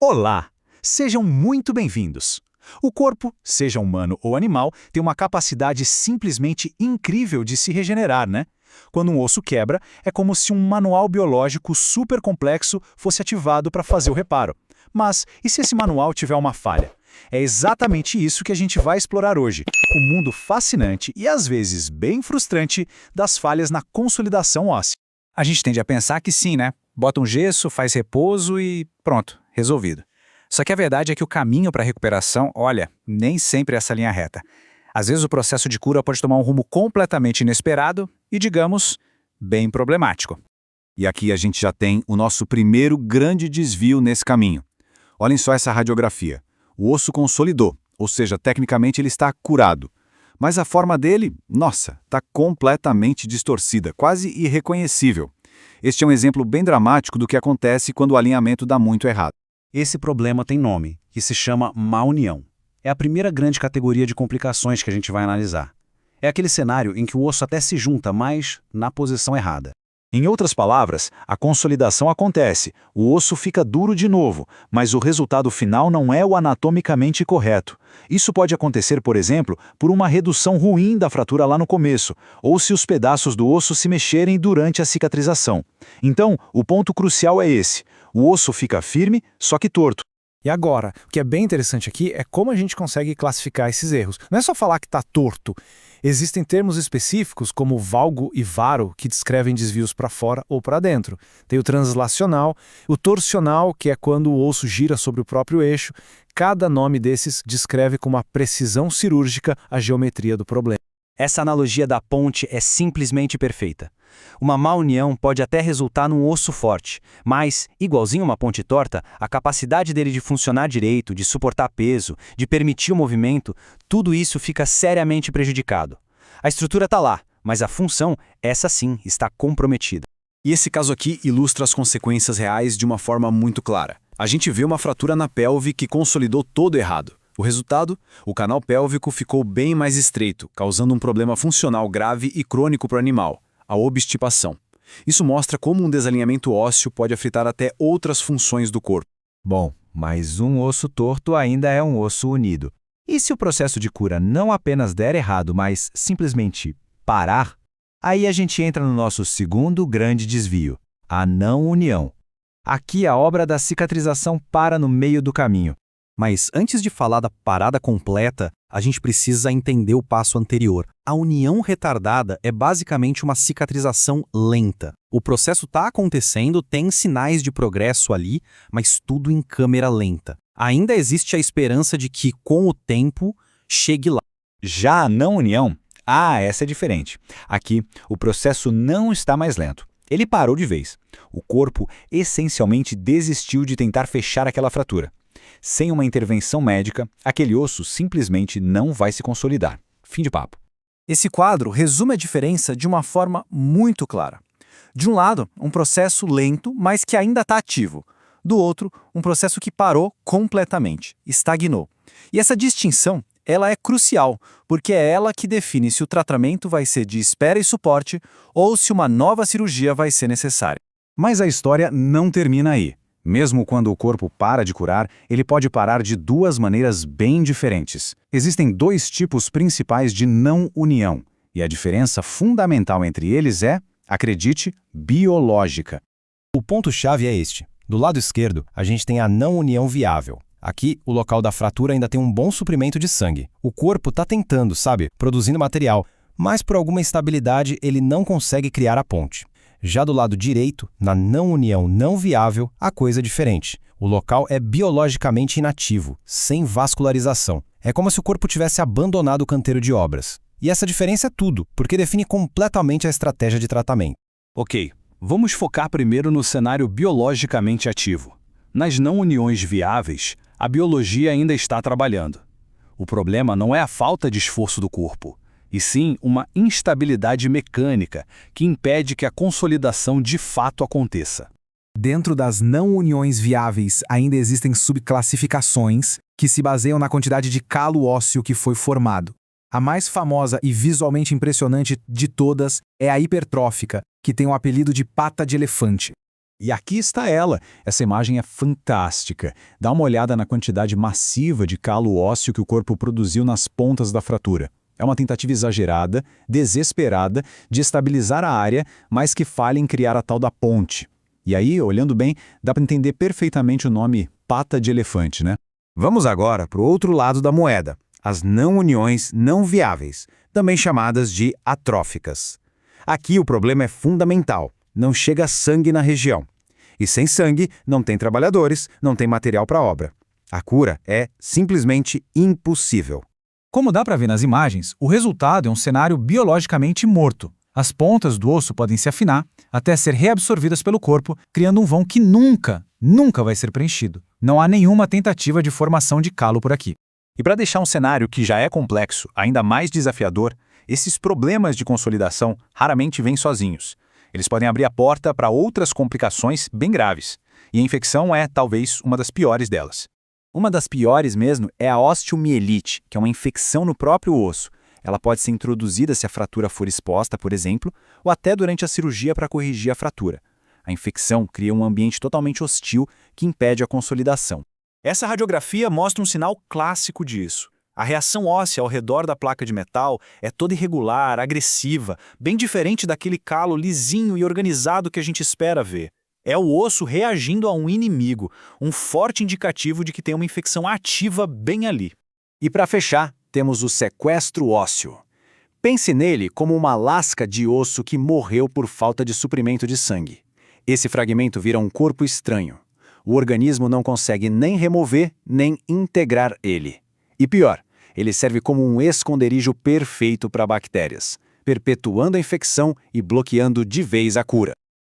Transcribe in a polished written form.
Olá! Sejam muito bem-vindos! O corpo, seja humano ou animal, tem uma capacidade simplesmente incrível de se regenerar, né? Quando um osso quebra, é como se um manual biológico super complexo fosse ativado para fazer o reparo. Mas e se esse manual tiver uma falha? É exatamente isso que a gente vai explorar hoje. O mundo fascinante e às vezes bem frustrante das falhas na consolidação óssea. A gente tende a pensar que sim, né? Bota um gesso, faz repouso e pronto, resolvido. Só que a verdade é que o caminho para a recuperação, olha, nem sempre é essa linha reta. Às vezes o processo de cura pode tomar um rumo completamente inesperado e, digamos, bem problemático. E aqui a gente já tem o nosso primeiro grande desvio nesse caminho. Olhem só essa radiografia. O osso consolidou, ou seja, tecnicamente ele está curado. Mas a forma dele, nossa, está completamente distorcida, quase irreconhecível. Este é um exemplo bem dramático do que acontece quando o alinhamento dá muito errado. Esse problema tem nome, que se chama má união. É a primeira grande categoria de complicações que a gente vai analisar. É aquele cenário em que o osso até se junta, mas na posição errada. Em outras palavras, a consolidação acontece, o osso fica duro de novo, mas o resultado final não é o anatomicamente correto. Isso pode acontecer, por exemplo, por uma redução ruim da fratura lá no começo, ou se os pedaços do osso se mexerem durante a cicatrização. Então, o ponto crucial é esse: o osso fica firme, só que torto. E agora, o que é bem interessante aqui é como a gente consegue classificar esses erros. Não é só falar que está torto. Existem termos específicos, como valgo e varo, que descrevem desvios para fora ou para dentro. Tem o translacional, o torsional, que é quando o osso gira sobre o próprio eixo. Cada nome desses descreve com uma precisão cirúrgica a geometria do problema. Essa analogia da ponte é simplesmente perfeita. Uma má união pode até resultar num osso forte, mas, igualzinho uma ponte torta, a capacidade dele de funcionar direito, de suportar peso, de permitir o movimento, tudo isso fica seriamente prejudicado. A estrutura está lá, mas a função, essa sim, está comprometida. E esse caso aqui ilustra as consequências reais de uma forma muito clara. A gente vê uma fratura na pelve que consolidou todo errado. O resultado? O canal pélvico ficou bem mais estreito, causando um problema funcional grave e crônico para o animal, a obstipação. Isso mostra como um desalinhamento ósseo pode afetar até outras funções do corpo. Bom, mas um osso torto ainda é um osso unido. E se o processo de cura não apenas der errado, mas simplesmente parar? Aí a gente entra no nosso segundo grande desvio, a não união. Aqui a obra da cicatrização para no meio do caminho. Mas antes de falar da parada completa, a gente precisa entender o passo anterior. A união retardada é basicamente uma cicatrização lenta. O processo está acontecendo, tem sinais de progresso ali, mas tudo em câmera lenta. Ainda existe a esperança de que, com o tempo, chegue lá. Já a não união, essa é diferente. Aqui, o processo não está mais lento. Ele parou de vez. O corpo essencialmente desistiu de tentar fechar aquela fratura. Sem uma intervenção médica, aquele osso simplesmente não vai se consolidar. Fim de papo. Esse quadro resume a diferença de uma forma muito clara. De um lado, um processo lento, mas que ainda está ativo. Do outro, um processo que parou completamente, estagnou. E essa distinção, ela é crucial, porque é ela que define se o tratamento vai ser de espera e suporte ou se uma nova cirurgia vai ser necessária. Mas a história não termina aí. Mesmo quando o corpo para de curar, ele pode parar de duas maneiras bem diferentes. Existem dois tipos principais de não união, e a diferença fundamental entre eles é, acredite, biológica. O ponto-chave é este. Do lado esquerdo, a gente tem a não união viável. Aqui, o local da fratura ainda tem um bom suprimento de sangue. O corpo está tentando, sabe, produzindo material, mas por alguma instabilidade ele não consegue criar a ponte. Já do lado direito, na não união não viável, a coisa é diferente. O local é biologicamente inativo, sem vascularização. É como se o corpo tivesse abandonado o canteiro de obras. E essa diferença é tudo, porque define completamente a estratégia de tratamento. Ok, vamos focar primeiro no cenário biologicamente ativo. Nas não uniões viáveis, a biologia ainda está trabalhando. O problema não é a falta de esforço do corpo, e sim uma instabilidade mecânica que impede que a consolidação de fato aconteça. Dentro das não uniões viáveis, ainda existem subclassificações que se baseiam na quantidade de calo ósseo que foi formado. A mais famosa e visualmente impressionante de todas é a hipertrófica, que tem o apelido de pata de elefante. E aqui está ela. Essa imagem é fantástica. Dá uma olhada na quantidade massiva de calo ósseo que o corpo produziu nas pontas da fratura. É uma tentativa exagerada, desesperada, de estabilizar a área, mas que falha em criar a tal da ponte. E aí, olhando bem, dá para entender perfeitamente o nome pata de elefante, né? Vamos agora para o outro lado da moeda, as não uniões não viáveis, também chamadas de atróficas. Aqui o problema é fundamental, não chega sangue na região. E sem sangue, não tem trabalhadores, não tem material para a obra. A cura é simplesmente impossível. Como dá para ver nas imagens, o resultado é um cenário biologicamente morto. As pontas do osso podem se afinar até ser reabsorvidas pelo corpo, criando um vão que nunca vai ser preenchido. Não há nenhuma tentativa de formação de calo por aqui. E para deixar um cenário que já é complexo ainda mais desafiador, esses problemas de consolidação raramente vêm sozinhos. Eles podem abrir a porta para outras complicações bem graves. E a infecção é, talvez, uma das piores delas. Uma das piores mesmo é a osteomielite, que é uma infecção no próprio osso. Ela pode ser introduzida se a fratura for exposta, por exemplo, ou até durante a cirurgia para corrigir a fratura. A infecção cria um ambiente totalmente hostil que impede a consolidação. Essa radiografia mostra um sinal clássico disso. A reação óssea ao redor da placa de metal é toda irregular, agressiva, bem diferente daquele calo lisinho e organizado que a gente espera ver. É o osso reagindo a um inimigo, um forte indicativo de que tem uma infecção ativa bem ali. E para fechar, temos o sequestro ósseo. Pense nele como uma lasca de osso que morreu por falta de suprimento de sangue. Esse fragmento vira um corpo estranho. O organismo não consegue nem remover, nem integrar ele. E pior, ele serve como um esconderijo perfeito para bactérias, perpetuando a infecção e bloqueando de vez a cura.